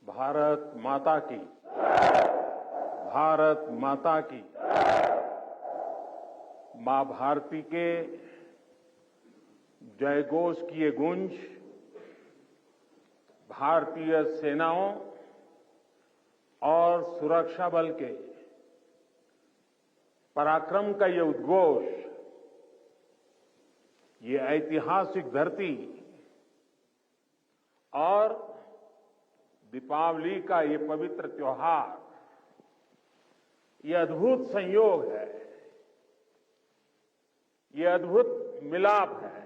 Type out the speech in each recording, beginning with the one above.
भारत माता की, भारत माता की। मां भारती के जयघोष की ये गूंज भारतीय सेनाओं और सुरक्षा बल के पराक्रम का ये उद्घोष, ये ऐतिहासिक धरती और दीपावली का ये पवित्र त्योहार, ये अद्भुत संयोग है, ये अद्भुत मिलाप है।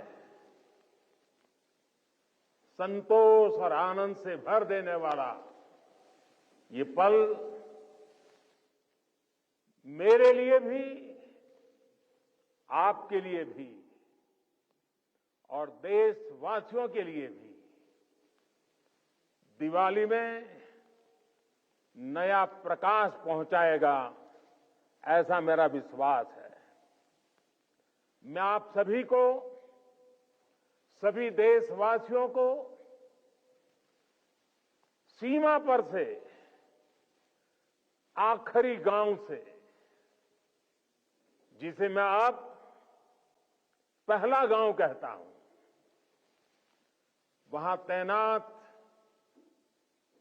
संतोष और आनंद से भर देने वाला ये पल मेरे लिए भी, आपके लिए भी और देशवासियों के लिए भी दिवाली में नया प्रकाश पहुंचाएगा, ऐसा मेरा विश्वास है। मैं आप सभी को, सभी देशवासियों को सीमा पर से, आखिरी गांव से, जिसे मैं अब पहला गांव कहता हूं, वहां तैनात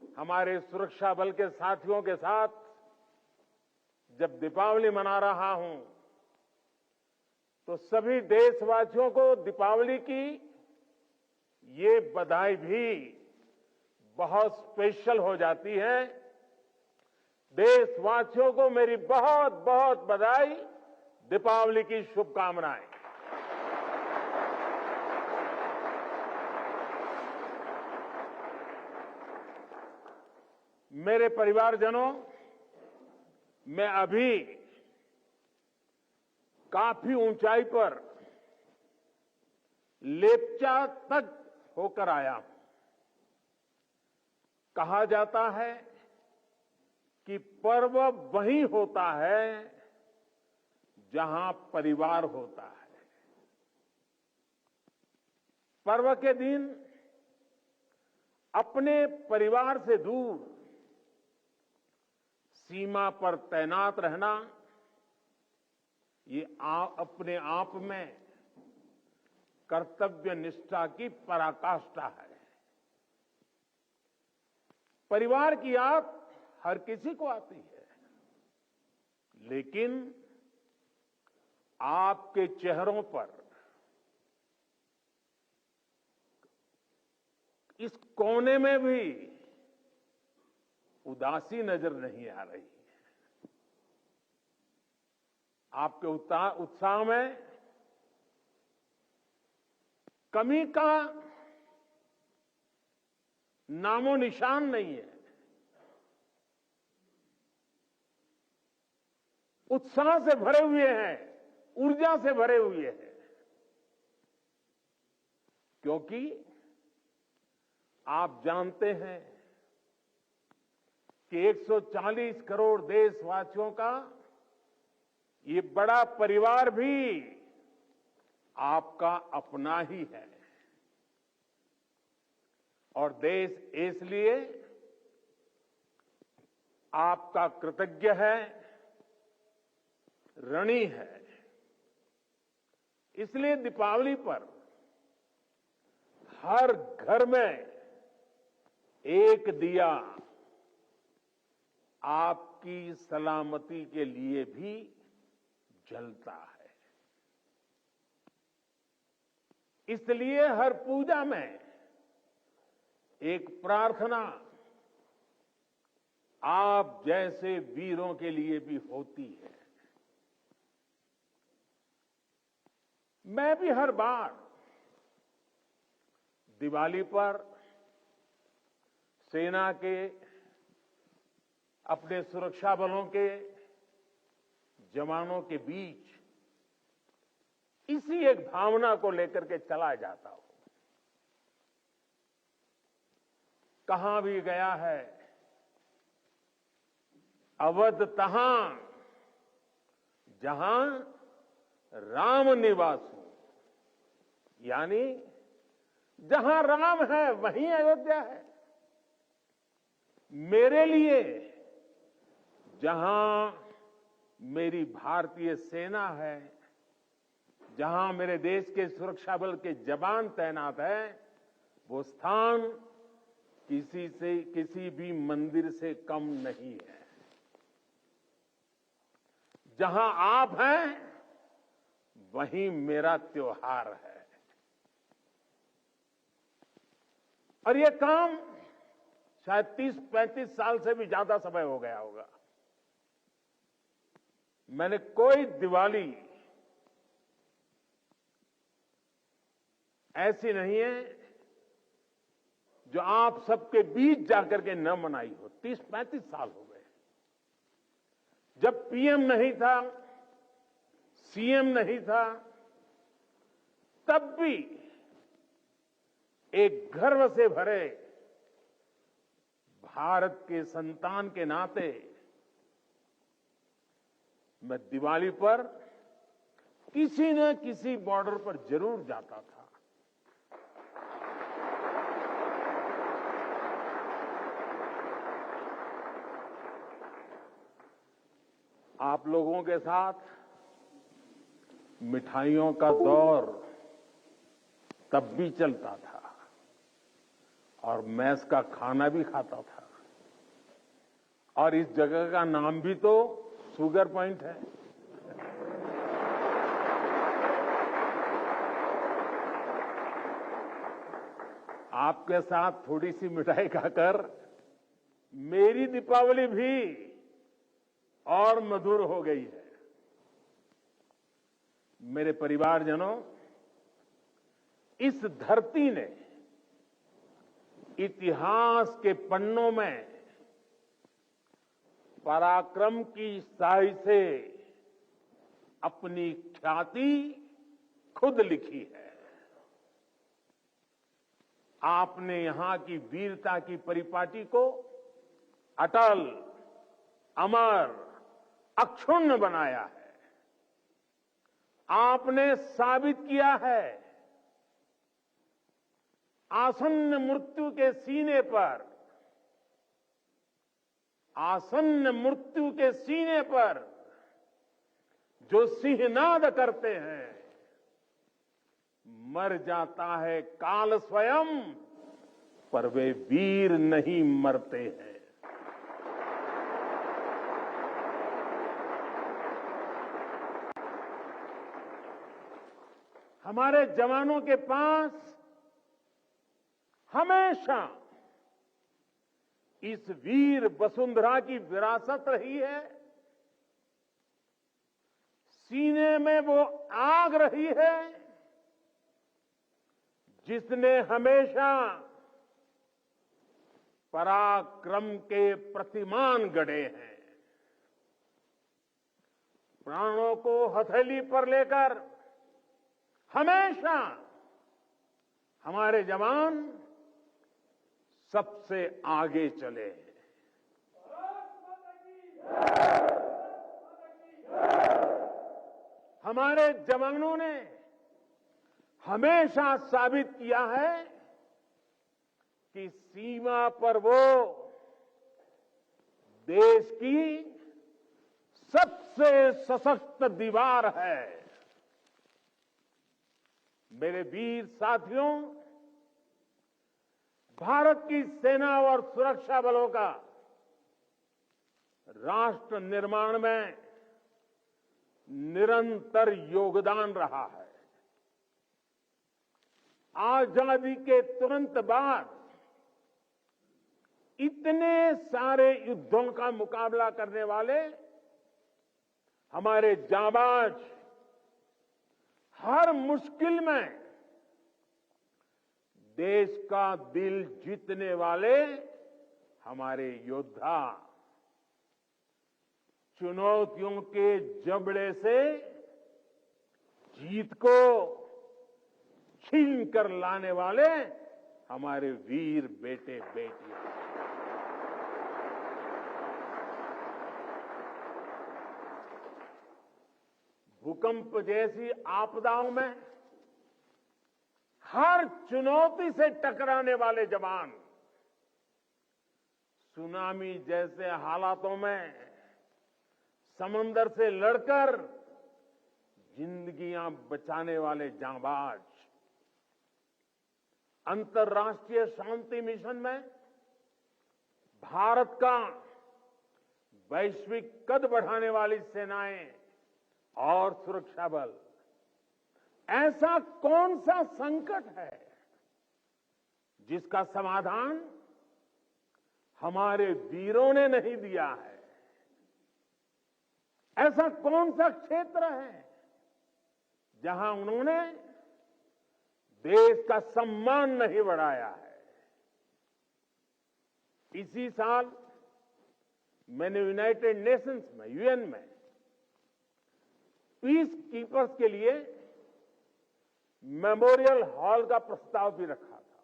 हमारे सुरक्षा बल के साथियों के साथ जब दीपावली मना रहा हूं, तो सभी देशवासियों को दीपावली की ये बधाई भी बहुत स्पेशल हो जाती है। देशवासियों को मेरी बहुत बहुत बधाई, दीपावली की शुभकामनाएं। मेरे परिवारजनों, मैं अभी काफी ऊंचाई पर लेप्चा तक होकर आया हूं। कहा जाता है कि पर्व वहीं होता है जहां परिवार होता है। पर्व के दिन अपने परिवार से दूर सीमा पर तैनात रहना, ये अपने आप में कर्तव्य निष्ठा की पराकाष्ठा है। परिवार की याद हर किसी को आती है, लेकिन आपके चेहरों पर इस कोने में भी उदासी नजर नहीं आ रही है। आपके उत्साह में कमी का नामो निशान नहीं है। उत्साह से भरे हुए हैं, ऊर्जा से भरे हुए हैं, क्योंकि आप जानते हैं कि 140 करोड़ देशवासियों का ये बड़ा परिवार भी आपका अपना ही है। और देश इसलिए आपका कृतज्ञ है, ऋणी है। इसलिए दीपावली पर हर घर में एक दिया आपकी सलामती के लिए भी जलता है। इसलिए हर पूजा में एक प्रार्थना आप जैसे वीरों के लिए भी होती है। मैं भी हर बार दिवाली पर सेना के, अपने सुरक्षा बलों के जवानों के बीच इसी एक भावना को लेकर के चला जाता हूं। कहां भी गया है, अवध तहां जहां राम निवासु, यानी जहां राम है वहीं अयोध्या है। मेरे लिए जहां मेरी भारतीय सेना है, जहां मेरे देश के सुरक्षा बल के जवान तैनात हैं, वो स्थान किसी भी मंदिर से कम नहीं है। जहां आप हैं, वहीं मेरा त्योहार है। और ये काम शायद 30-35 साल से भी ज्यादा समय हो गया होगा। मैंने कोई दिवाली ऐसी नहीं है जो आप सबके बीच जाकर के न मनाई हो। 30-35 साल हो गए। जब पीएम नहीं था, सीएम नहीं था, तब भी एक गर्व से भरे भारत के संतान के नाते मैं दिवाली पर किसी न किसी बॉर्डर पर जरूर जाता था। आप लोगों के साथ मिठाइयों का दौर तब भी चलता था और मैस का खाना भी खाता था। और इस जगह का नाम भी तो शुगर पॉइंट है। आपके साथ थोड़ी सी मिठाई खाकर मेरी दीपावली भी और मधुर हो गई है। मेरे परिवारजनों, इस धरती ने इतिहास के पन्नों में पराक्रम की स्याही से अपनी ख्याति खुद लिखी है। आपने यहां की वीरता की परिपाटी को अटल, अमर, अक्षुण्ण बनाया है। आपने साबित किया है आसन्न मृत्यु के सीने पर, आसन्न मृत्यु के सीने पर जो सिंहनाद करते हैं, मर जाता है काल स्वयं, पर वे वीर नहीं मरते हैं। हमारे जवानों के पास हमेशा इस वीर वसुंधरा की विरासत रही है। सीने में वो आग रही है जिसने हमेशा पराक्रम के प्रतिमान गढ़े हैं। प्राणों को हथेली पर लेकर हमेशा हमारे जवान सबसे आगे चले हैं। हमारे जवानों ने हमेशा साबित किया है कि सीमा पर वो देश की सबसे सशक्त दीवार है। मेरे वीर साथियों, भारत की सेना और सुरक्षा बलों का राष्ट्र निर्माण में निरंतर योगदान रहा है। आजादी के तुरंत बाद इतने सारे युद्धों का मुकाबला करने वाले हमारे जाबाज, हर मुश्किल में देश का दिल जीतने वाले हमारे योद्धा चुनौतियों के जबड़े से जीत को छीन कर लाने वाले हमारे वीर बेटे बेटियां। भूकंप जैसी आपदाओं में हर चुनौती से टकराने वाले जवान सुनामी जैसे हालातों में समंदर से लड़कर जिंदगियां बचाने वाले जांबाज, अंतर्राष्ट्रीय शांति मिशन में भारत का वैश्विक कद बढ़ाने वाली सेनाएं और सुरक्षा बल, ऐसा कौन सा संकट है जिसका समाधान हमारे वीरों ने नहीं दिया है? ऐसा कौन सा क्षेत्र है जहां उन्होंने देश का सम्मान नहीं बढ़ाया है? इसी साल मैंने यूनाइटेड नेशंस में, यूएन में पीस कीपर्स के लिए मेमोरियल हॉल का प्रस्ताव भी रखा था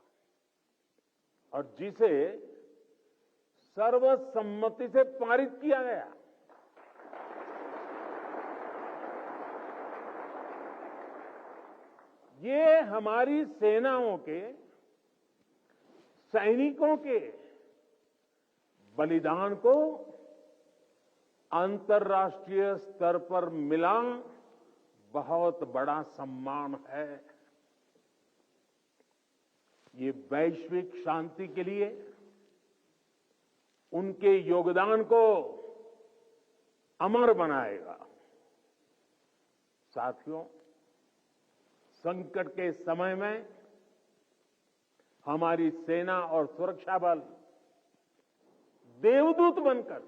और जिसे सर्वसम्मति से पारित किया गया। ये हमारी सेनाओं के, सैनिकों के बलिदान को अंतर्राष्ट्रीय स्तर पर मिला बहुत बड़ा सम्मान है। ये वैश्विक शांति के लिए उनके योगदान को अमर बनाएगा। साथियों, संकट के समय में हमारी सेना और सुरक्षा बल देवदूत बनकर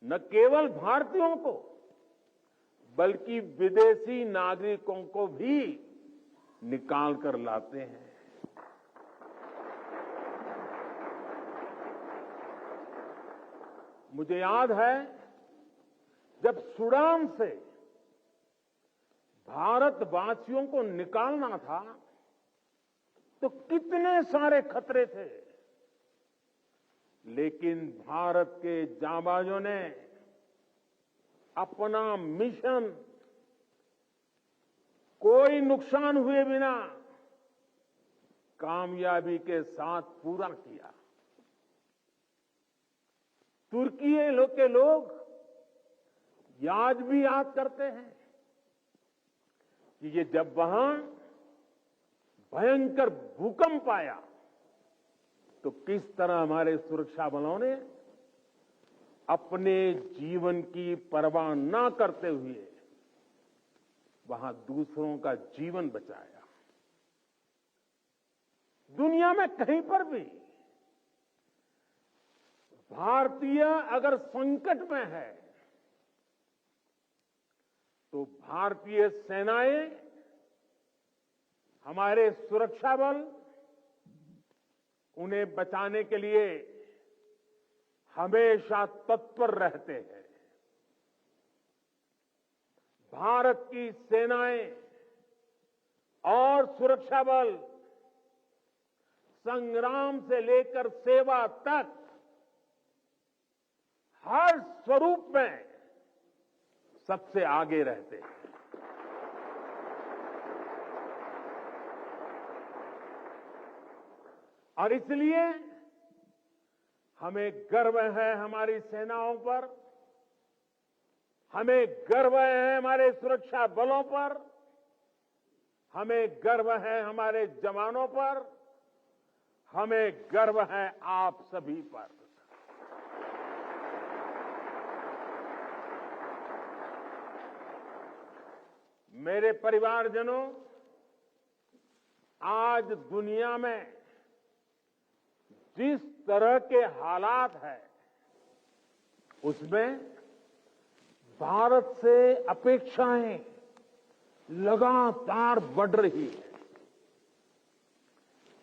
न केवल भारतीयों को बल्कि विदेशी नागरिकों को भी निकाल कर लाते हैं। मुझे याद है जब सूडान से भारतवासियों को निकालना था तो कितने सारे खतरे थे, लेकिन भारत के जांबाजों ने अपना मिशन कोई नुकसान हुए बिना कामयाबी के साथ पूरा किया। तुर्की के लोग आज भी याद करते हैं कि ये जब वहां भयंकर भूकंप आया तो किस तरह हमारे सुरक्षा बलों ने अपने जीवन की परवाह न करते हुए वहां दूसरों का जीवन बचाया। दुनिया में कहीं पर भी भारतीय अगर संकट में है तो भारतीय सेनाएं, हमारे सुरक्षा बल उन्हें बचाने के लिए हमेशा तत्पर रहते हैं। भारत की सेनाएं और सुरक्षा बल संग्राम से लेकर सेवा तक हर स्वरूप में सबसे आगे रहते हैं। और इसलिए हमें गर्व है हमारी सेनाओं पर, हमें गर्व है हमारे सुरक्षा बलों पर, हमें गर्व है हमारे जवानों पर, हमें गर्व है आप सभी पर। मेरे परिवारजनों, आज दुनिया में जिस तरह के हालात हैं उसमें भारत से अपेक्षाएं लगातार बढ़ रही है।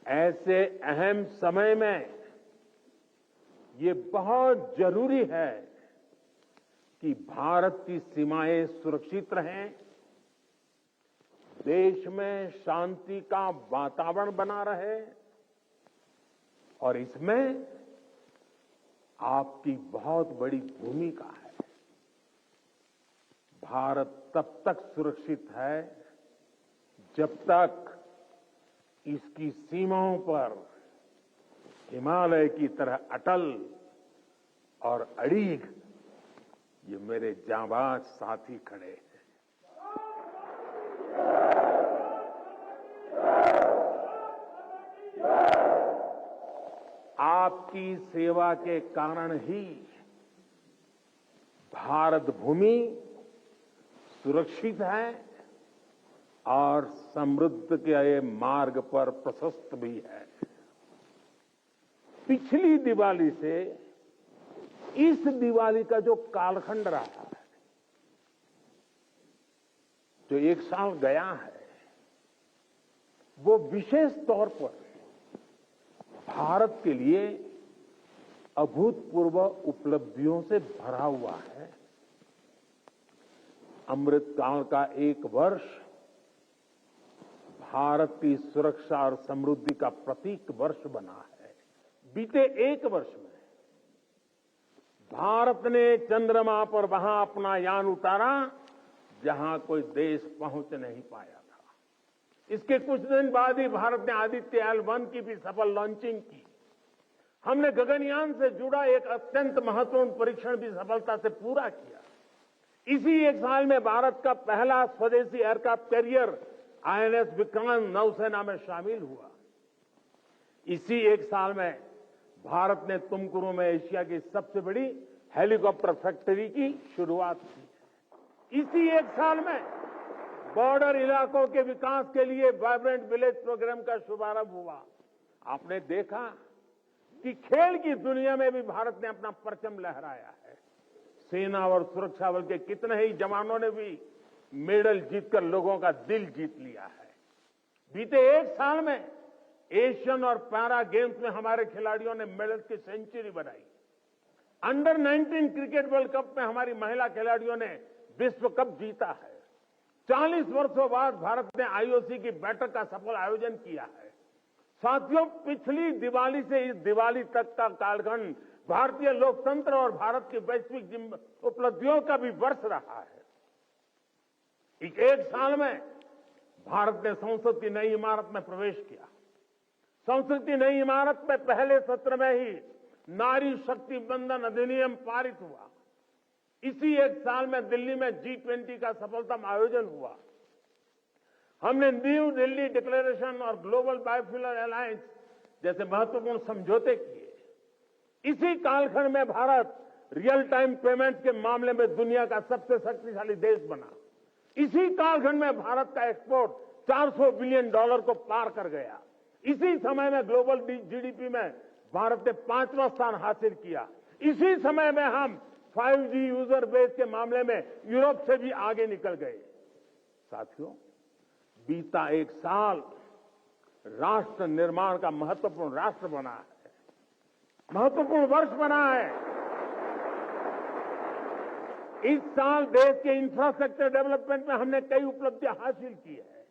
ऐसे अहम समय में ये बहुत जरूरी है कि भारत की सीमाएं सुरक्षित रहें, देश में शांति का वातावरण बना रहे और इसमें आपकी बहुत बड़ी भूमिका है। भारत तब तक सुरक्षित है जब तक इसकी सीमाओं पर हिमालय की तरह अटल और अड़ीग ये मेरे जांबाज साथी खड़े हैं। आपकी सेवा के कारण ही भारत भूमि सुरक्षित है और समृद्ध के मार्ग पर प्रशस्त भी है। पिछली दिवाली से इस दिवाली का जो कालखंड रहा है, जो एक साल गया है, वो विशेष तौर पर भारत के लिए अभूतपूर्व उपलब्धियों से भरा हुआ है। अमृतकाल का एक वर्ष भारत की सुरक्षा और समृद्धि का प्रतीक वर्ष बना है। बीते एक वर्ष में भारत ने चंद्रमा पर वहां अपना यान उतारा जहां कोई देश पहुंच नहीं पाया था। इसके कुछ दिन बाद ही भारत ने आदित्य L1 की भी सफल लॉन्चिंग की। हमने गगनयान से जुड़ा एक अत्यंत महत्वपूर्ण परीक्षण भी सफलता से पूरा किया। इसी एक साल में भारत का पहला स्वदेशी एयरक्राफ्ट कैरियर INS विक्रांत नौसेना में शामिल हुआ। इसी एक साल में भारत ने तुमकुरू में एशिया की सबसे बड़ी हेलीकॉप्टर फैक्ट्री की शुरुआत की। इसी एक साल में बॉर्डर इलाकों के विकास के लिए वाइब्रेंट विलेज प्रोग्राम का शुभारंभ हुआ। आपने देखा कि खेल की दुनिया में भी भारत ने अपना परचम लहराया है। सेना और सुरक्षा बल के कितने ही जवानों ने भी मेडल जीतकर लोगों का दिल जीत लिया है। बीते एक साल में एशियन और पैरा गेम्स में हमारे खिलाड़ियों ने मेडल की सेंचुरी बनाई। अंडर 19 क्रिकेट वर्ल्ड कप में हमारी महिला खिलाड़ियों ने विश्व कप जीता है। 40 वर्षों बाद भारत ने IOC की बैठक का सफल आयोजन किया है। साथियों, पिछली दिवाली से इस दिवाली तक का कालखंड भारतीय लोकतंत्र और भारत की वैश्विक उपलब्धियों का भी वर्ष रहा है। एक साल में भारत ने संसद की नई इमारत में प्रवेश किया। संसद की नई इमारत में पहले सत्र में ही नारी शक्ति बंधन अधिनियम पारित हुआ। इसी एक साल में दिल्ली में G20 का सफलतम आयोजन हुआ। हमने न्यू दिल्ली डिक्लेरेशन और ग्लोबल बायोफ्यूल अलायंस जैसे महत्वपूर्ण समझौते किए। इसी कालखंड में भारत रियल टाइम पेमेंट के मामले में दुनिया का सबसे शक्तिशाली देश बना। इसी कालखंड में भारत का एक्सपोर्ट $400 बिलियन को पार कर गया। इसी समय में ग्लोबल GDP में भारत ने 5वां स्थान हासिल किया। इसी समय में हम 5G यूजर बेस के मामले में यूरोप से भी आगे निकल गए। साथियों, बीता एक साल राष्ट्र निर्माण का महत्वपूर्ण राष्ट्र बना है, महत्वपूर्ण वर्ष बना है। इस साल देश के इंफ्रास्ट्रक्चर डेवलपमेंट में हमने कई उपलब्धियां हासिल की है।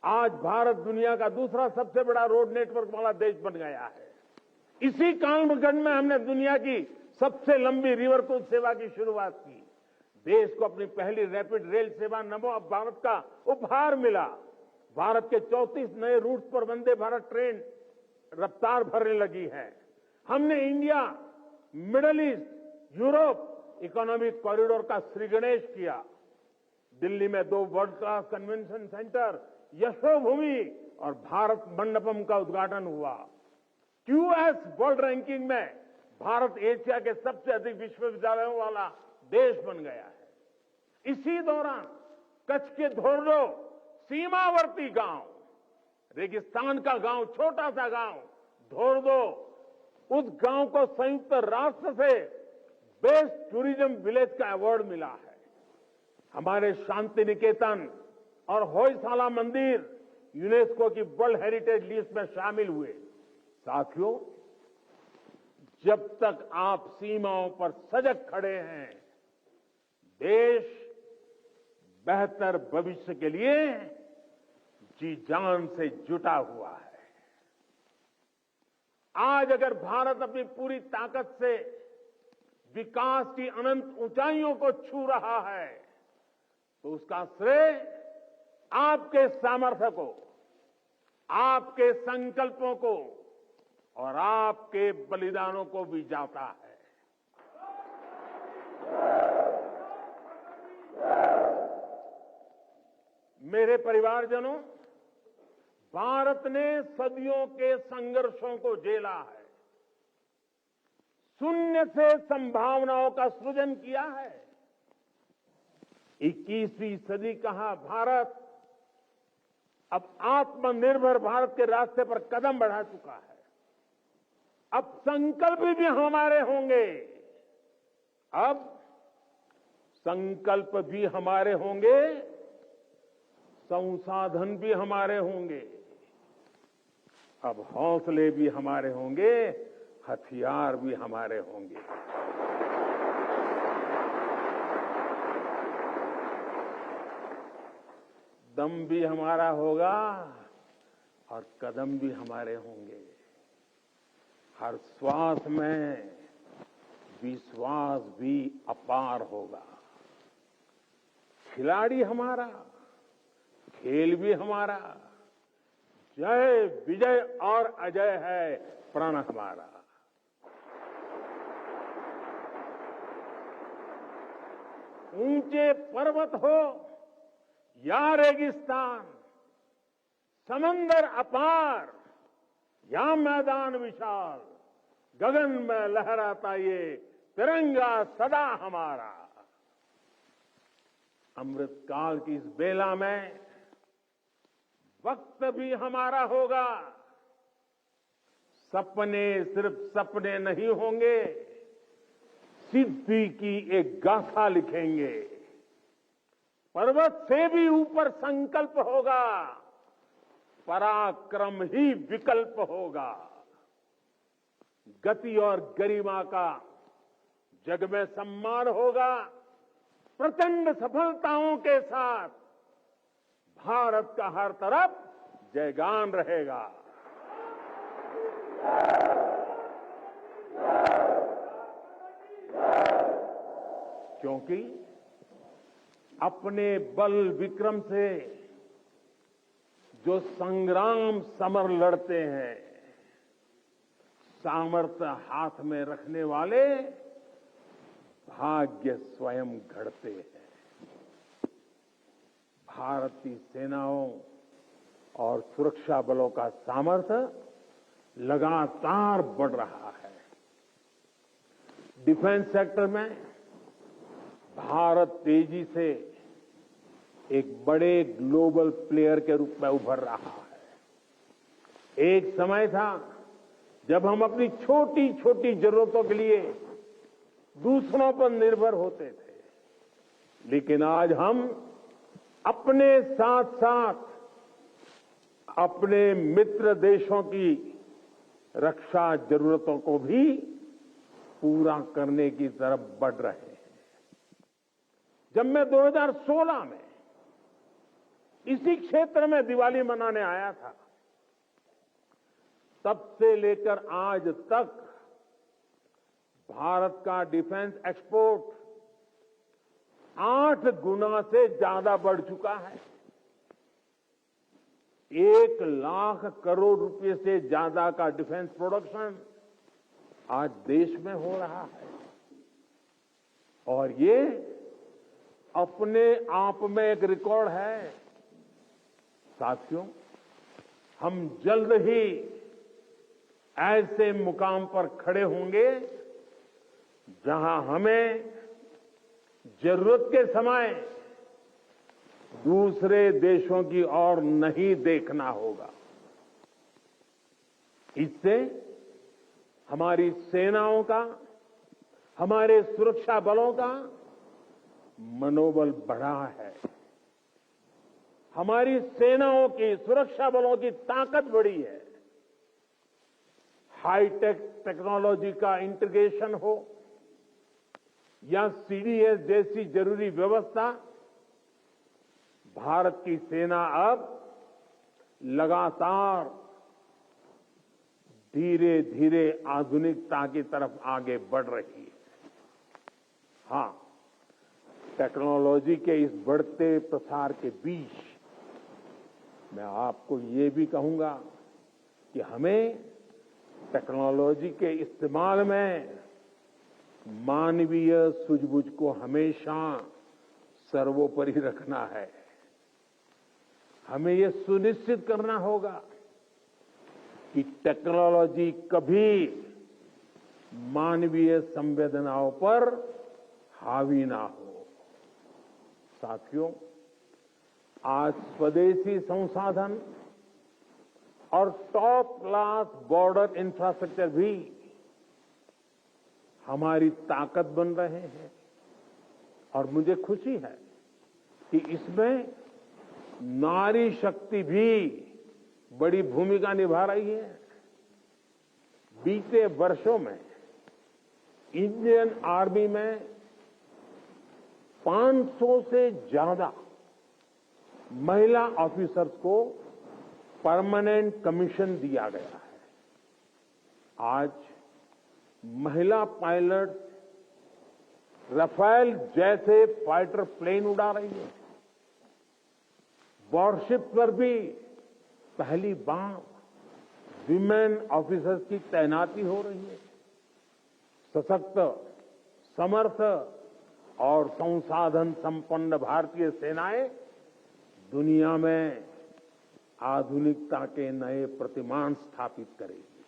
आज भारत दुनिया का दूसरा सबसे बड़ा रोड नेटवर्क वाला देश बन गया है। इसी कालखंड में हमने दुनिया की सबसे लंबी रिवर क्रूज सेवा की शुरुआत की। देश को अपनी पहली रैपिड रेल सेवा नमो भारत का उपहार मिला। भारत के 34 नए रूट्स पर वंदे भारत ट्रेन रफ्तार भरने लगी है। हमने India, middle east, Europe economic corridor का श्रीगणेश किया। दिल्ली में 2 world class convention centre, Yashobhoomi और भारत मंडपम का उद्घाटन हुआ। QS वर्ल्ड रैंकिंग में भारत एशिया के सबसे अधिक विश्वविद्यालयों वाला देश बन गया है। इसी दौरान कच्छ के धोर्डो सीमावर्ती गांव, रेगिस्तान का गांव, छोटा सा गांव धोर्डो, उस गांव को संयुक्त राष्ट्र से बेस्ट टूरिज्म विलेज का अवार्ड मिला है। हमारे शांति निकेतन और होयसाला मंदिर यूनेस्को की वर्ल्ड हेरिटेज लिस्ट में शामिल हुए। साथियों, जब तक आप सीमाओं पर सजग खड़े हैं, देश बेहतर भविष्य के लिए जी जान से जुटा हुआ है। आज अगर भारत अपनी पूरी ताकत से विकास की अनंत ऊंचाइयों को छू रहा है, तो उसका श्रेय आपके सामर्थ्य को, आपके संकल्पों को और आपके बलिदानों को भी जाता है। मेरे परिवारजनों, भारत ने सदियों के संघर्षों को झेला है, शून्य से संभावनाओं का सृजन किया है। 21वीं सदी का भारत अब आत्मनिर्भर भारत के रास्ते पर कदम बढ़ा चुका है। अब संकल्प भी हमारे होंगे, अब संकल्प भी हमारे होंगे, संसाधन भी हमारे होंगे, अब हौसले भी हमारे होंगे, हथियार भी हमारे होंगे। दम भी हमारा होगा और कदम भी हमारे होंगे। हर श्वास में विश्वास भी अपार होगा। खिलाड़ी हमारा, खेल भी हमारा, जय विजय और अजय है प्रण हमारा। ऊंचे पर्वत हो या रेगिस्तान, समंदर अपार या मैदान विशाल, गगन में लहराता ये तिरंगा सदा हमारा। अमृत काल की इस बेला में वक्त भी हमारा होगा। सपने सिर्फ सपने नहीं होंगे, सिद्धि की एक गाथा लिखेंगे। पर्वत से भी ऊपर संकल्प होगा, पराक्रम ही विकल्प होगा। गति और गरिमा का जग में सम्मान होगा। प्रचंड सफलताओं के साथ भारत का हर तरफ जयगान रहेगा। क्योंकि अपने बल विक्रम से जो संग्राम समर लड़ते हैं, सामर्थ्य हाथ में रखने वाले भाग्य स्वयं घड़ते हैं। भारत की सेनाओं और सुरक्षा बलों का सामर्थ्य लगातार बढ़ रहा है। डिफेंस सेक्टर में भारत तेजी से एक बड़े ग्लोबल प्लेयर के रूप में उभर रहा है। एक समय था जब हम अपनी छोटी छोटी जरूरतों के लिए दूसरों पर निर्भर होते थे, लेकिन आज हम अपने साथ साथ अपने मित्र देशों की रक्षा जरूरतों को भी पूरा करने की तरफ बढ़ रहे हैं। जब मैं 2016 में इसी क्षेत्र में दिवाली मनाने आया था, तब से लेकर आज तक भारत का डिफेंस एक्सपोर्ट 8 गुना से ज्यादा बढ़ चुका है। 1 लाख करोड़ रुपए से ज्यादा का डिफेंस प्रोडक्शन आज देश में हो रहा है। और ये अपने आप में एक रिकॉर्ड है। साथियों, हम जल्द ही ऐसे मुकाम पर खड़े होंगे जहां हमें जरूरत के समय दूसरे देशों की ओर नहीं देखना होगा। इससे हमारी सेनाओं का, हमारे सुरक्षा बलों का मनोबल बढ़ा है। हमारी सेनाओं की, सुरक्षा बलों की ताकत बढ़ी है। हाईटेक टेक्नोलॉजी का इंटीग्रेशन हो या सीडीएस जैसी जरूरी व्यवस्था, भारत की सेना अब लगातार धीरे धीरे आधुनिकता की तरफ आगे बढ़ रही है। हां, टेक्नोलॉजी के इस बढ़ते प्रसार के बीच मैं आपको ये भी कहूंगा कि हमें टेक्नोलॉजी के इस्तेमाल में मानवीय सूझबूझ को हमेशा सर्वोपरि रखना है। हमें ये सुनिश्चित करना होगा कि टेक्नोलॉजी कभी मानवीय संवेदनाओं पर हावी ना हो। साथियों, आज स्वदेशी संसाधन और टॉप क्लास बॉर्डर इंफ्रास्ट्रक्चर भी हमारी ताकत बन रहे हैं और मुझे खुशी है कि इसमें नारी शक्ति भी बड़ी भूमिका निभा रही है। बीते वर्षों में इंडियन आर्मी में 500 से ज्यादा महिला ऑफिसर्स को परमानेंट कमीशन दिया गया है। आज महिला पायलट राफेल जैसे फाइटर प्लेन उड़ा रही है। वॉरशिप पर भी पहली बार विमेन ऑफिसर्स की तैनाती हो रही है। सशक्त, समर्थ और संसाधन संपन्न भारतीय सेनाएं दुनिया में आधुनिकता के नए प्रतिमान स्थापित करेगी।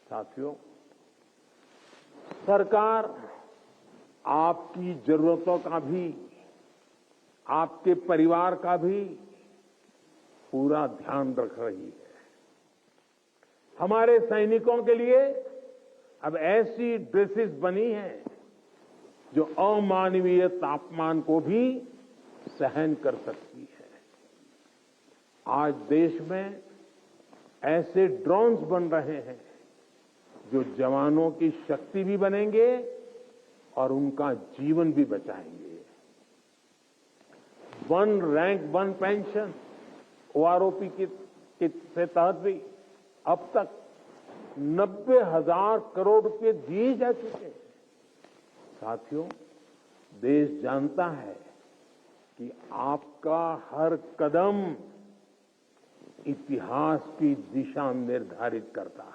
साथियों, सरकार आपकी जरूरतों का भी, आपके परिवार का भी पूरा ध्यान रख रही है। हमारे सैनिकों के लिए अब ऐसी ड्रेसेस बनी हैं जो अमानवीय तापमान को भी सहन कर सकती है। आज देश में ऐसे ड्रोन्स बन रहे हैं जो जवानों की शक्ति भी बनेंगे और उनका जीवन भी बचाएंगे। One rank one pension OROP के तहत भी अब तक 90,000 करोड़ रुपए दिए जा चुके हैं। साथियों, देश जानता है कि आपका हर कदम इतिहास की दिशा निर्धारित करता है।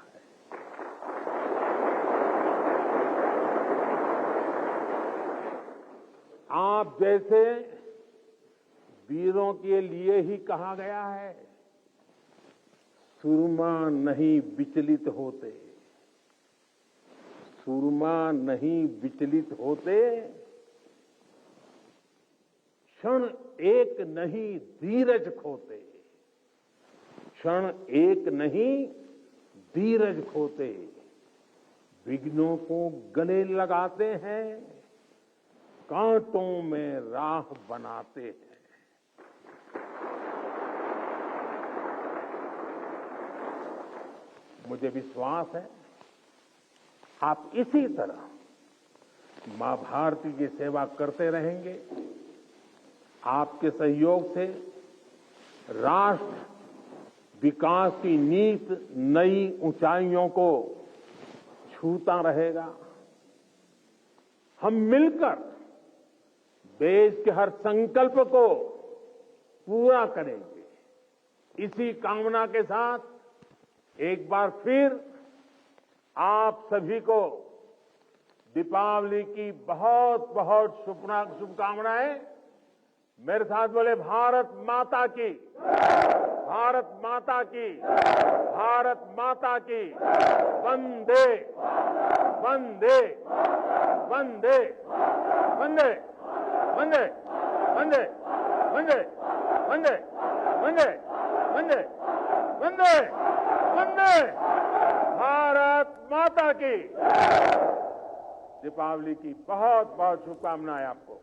आप जैसे वीरों के लिए ही कहा गया है, सुरमा नहीं विचलित होते, सुरमा नहीं विचलित होते, क्षण एक नहीं धीरज खोते, क्षण एक नहीं धीरज खोते, विघ्नों को गले लगाते हैं, कांटों में राह बनाते हैं। मुझे विश्वास है आप इसी तरह मां भारती की सेवा करते रहेंगे। आपके सहयोग से राष्ट्र विकास की नीत नई ऊंचाइयों को छूता रहेगा। हम मिलकर देश के हर संकल्प को पूरा करेंगे। इसी कामना के साथ एक बार फिर आप सभी को दीपावली की बहुत बहुत शुभकामनाएं। मेरे साथ बोले भारत माता की, भारत माता की, भारत माता की। वंदे वंदे वंदे वंदे वंदे वंदे वंदे वंदे वंदे वंदे वंदे वंदे भारत माता की। दीपावली की बहुत बहुत शुभकामनाएं आपको।